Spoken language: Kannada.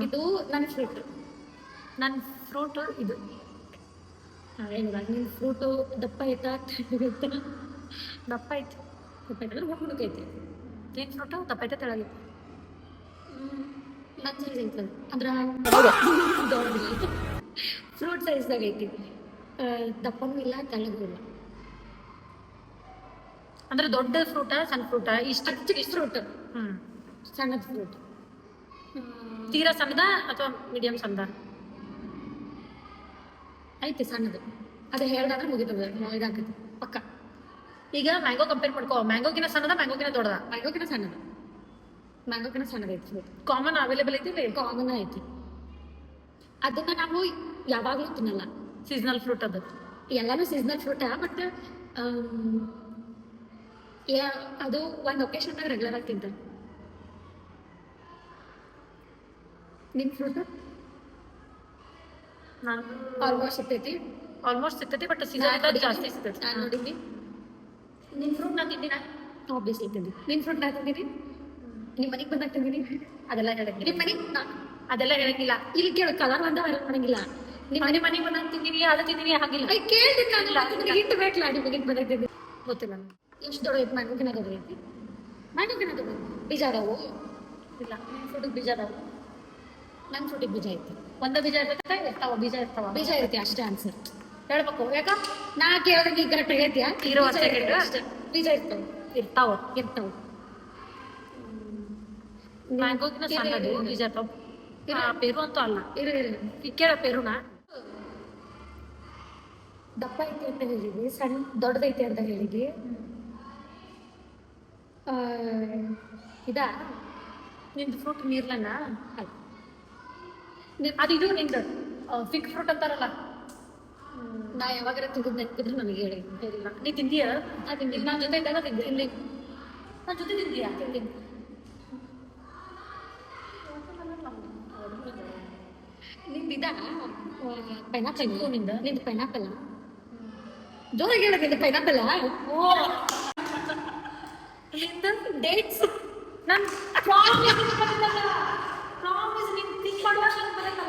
ಇದು ನನ್ನ ಫ್ರೂಟ್. ನನ್ನ ಫ್ರೂಟು ಇದು. ಏನಿಲ್ಲ, ನಿನ್ನ ಫ್ರೂಟು ದಪ್ಪ ಐತಾ ತೆಳ್ಳಗೈತಾ? ದಪ್ಪ ಐತಿ. ದಪ್ಪ ಐತೆ ಅಂದ್ರೆ ಹುಡುಗೈತಿ. ನಿನ್ನ ಫ್ರೂಟು ದಪ್ಪ ಐತೆ ತೆಳಗೈತಿ. ನನ್ನ ಸೈಜ್ ಐತೆ ಅಂದ್ರೆ ದೊಡ್ಡ ಫ್ರೂಟ್ ಸೈಜ್ದಾಗ ಐತಿ. ದಪ್ಪನೂ ಇಲ್ಲ ತೆಳ್ಳಗೂ ಇಲ್ಲ. ಅಂದ್ರೆ ದೊಡ್ಡ ಫ್ರೂಟ ಸಣ್ಣ ಫ್ರೂಟ? ಇಷ್ಟು ಫ್ರೂಟ್. ಹ್ಮ್. ಸಣ್ಣದ ಫ್ರೂಟ್. ತೀರಾ ಸಣ್ಣದ ಅಥವಾ ಮೀಡಿಯಂ ಸಣ್ಣದ? ಐತಿ ಸಣ್ಣದು. ಅದು ಹೇಳ್ದಾದ್ರೆ ಮುಗಿತದೆ, ಇದಾಕೈತಿ ಪಕ್ಕ. ಈಗ ಮ್ಯಾಂಗೋ ಕಂಪೇರ್ ಮಾಡ್ಕೋ. ಮ್ಯಾಂಗೋಕಿನ ಸಣ್ಣದ ಮ್ಯಾಂಗೋಕಿನ ದೊಡ್ಡದ? ಮ್ಯಾಂಗೋಕಿನ ಸಣ್ಣದು. ಮ್ಯಾಂಗೋಕಿನ ಸಣ್ಣದೈತಿ ಫ್ರೂಟ್. ಕಾಮನ್ ಅವೈಲೇಬಲ್ ಐತಿ ಇಲ್ಲಿ? ಕಾಮನ್ ಐತಿ. ಅದನ್ನ ನಾವು ಯಾವಾಗಲೂ ತಿನ್ನಲ್ಲ. ಸೀಸನಲ್ ಫ್ರೂಟ್ ಅದು? ಎಲ್ಲಾನು ಸೀಸನಲ್ ಫ್ರೂಟ. ಬಟ್ ಅದು ಒಂದು ಒಕೇಶನ್ದಾಗ ರೆಗ್ಯುಲರ್ ಆಗಿ ತಿಂತಾರೆ. ನಿನ್ನ ಫ್ರೂಟ್ ನಾನು ಆಲ್ಮೋಸ್ಟ್ ಸಿಗ್ತೈತಿ. ಆಲ್ಮೋಸ್ಟ್ ಸಿಗ್ತೈತಿ, ಬಟ್ ಸೀಸನ್ ಜಾಸ್ತಿ ಸಿಗ್ತೈತಿ. ನಾನು ನೋಡಿದ್ವಿ. ನಿನ್ನ ಫ್ರೂಟ್ ನಾ ತಿಂದಿನ? ಆಬ್ವಿಯಸ್ಲಿ ತಿಂದಿ. ನಿನ್ನ ಫ್ರೂಟ್ ನಾ ತಿಂದಿನಿ. ನಿಮ್ಮ ಮನೆಗೆ ಬಂದಾಗ ತಿಂದಿನಿ. ಅದೆಲ್ಲ ಹೇಳಂಗಿಲ್ಲ. ನಿಮ್ಮ ಮನೆಗೆ ಅದೆಲ್ಲ ಹೇಳಂಗಿಲ್ಲ. ಇಲ್ಲಿ ಕೇಳು, ಕಲರ್ ಒಂದ ಮಾಡಂಗಿಲ್ಲ. ನಿಮ್ಮ ಮನೆಗೆ ಬಂದಾಗ ತಿಂದಿನಿ, ಅದು ತಿಂದಿನಿ ಹಾಗಿಲ್ಲ. ಕೇಳ್ತೀನಿ ನಾನು. ಹಿಟ್ಟು ಬೇಕಲ್ಲ ನಿಮ್ಮ ಮನೆಗೆ ಬಂದಾಗ ತಿಂದಿ. ಗೊತ್ತಿಲ್ಲ ನನಗೆ. ಎಷ್ಟು ದೊಡ್ಡ ಐತಿ? ಮ್ಯಾಂಗೋಕಿನ ದೊಡ್ಡ ಐತಿ. ಮ್ಯಾಂಗೋಕಿನ ದೊಡ್ಡ ಬೀಜ ಅದಾವು? ಇಲ್ಲ, ನಿನ್ನ ಫ್ರೂಟಿಗೆ ಬೀಜ ಅದಾವ? ನನ್ನ ಫ್ರೂಟಿಗೆ ಬೀಜ ಐತಿ. ಒಂದೇ ಬೀಜ ಇರ್ತೈತೆ? ಇರ್ತಾವ ಬೀಜ ಇರ್ತಾವ? ಬೀಜ ಇರ್ತಿ ಅಷ್ಟೇ ಆನ್ಸರ್ ಹೇಳ್ಬೇಕು. ಯಾಕ ನಾ ಕೇಳಿದ್ರೆ ನೀ ಕರೆಕ್ಟ್ ಹೇಳ್ತೀಯಾ? ಇರೋ ಅಷ್ಟೇ. ಬೀಜ ಇರ್ತಾವ. ಇರ್ತಾವ. ಇರ್ತಾವ. ಮ್ಯಾಂಗೋಕಿನ ಸಣ್ಣದು ಬೀಜ ಇರ್ತಾವ. ಪೇರು ಅಂತೂ ಅಲ್ಲ. ಇರು ಕೇಳ ಪೇರುನಾ? ದಪ್ಪ ಐತಿ ಅಂತ ಹೇಳಿದ್ವಿ, ಸಣ್ಣ ದೊಡ್ಡದೈತಿ ಅಂತ ಹೇಳಿದ್ವಿ. ಇದಾ ನಿಂದು ಫ್ರೂಟ್ ನೀರ್ಲನ್ನ? ಅಲ್ಲ. ಅದು ಇದು ನಿಂದು ಫಿಗ್ ಫ್ರೂಟ್ ಅಂತಾರಲ್ಲ. ನಾ ಯಾವಾಗಾರ ತಿಂದಿದ್ದು ನೆನಪಿದ್ರೆ ನನಗೆ ಹೇಳಿ. ಹೇಳಿಲ್ಲ. ನೀ ತಿಂದೀಯ? ತಿಂದಿದ್ದು ನನ್ನ ಜೊತೆ ಇದ್ದಾಗ ತಿಂದಿದ್ದು. ನನ್ನ ಜೊತೆ ತಿಂದೀಯಾ? ತಿಂದಿದ್ದು. ನಿಂದಿದ ಪೈನಾಪಲ್. ನಿಂದ ನಿಂದು ಪೈನಾಪಲ್. ಜೋರಾಗಿ ಹೇಳೋದಿಲ್ಲ. ಪೈನಾಪಲ್. ಓ, ನಿಂದ ಡೇಟ್ಸ್. ನನ್ನ ಪ್ರಾಮಿಸ್ ನಿಂಗೆ ಥಿಂಕ್ ಮಾಡುವ ಬರಲ್ಲ.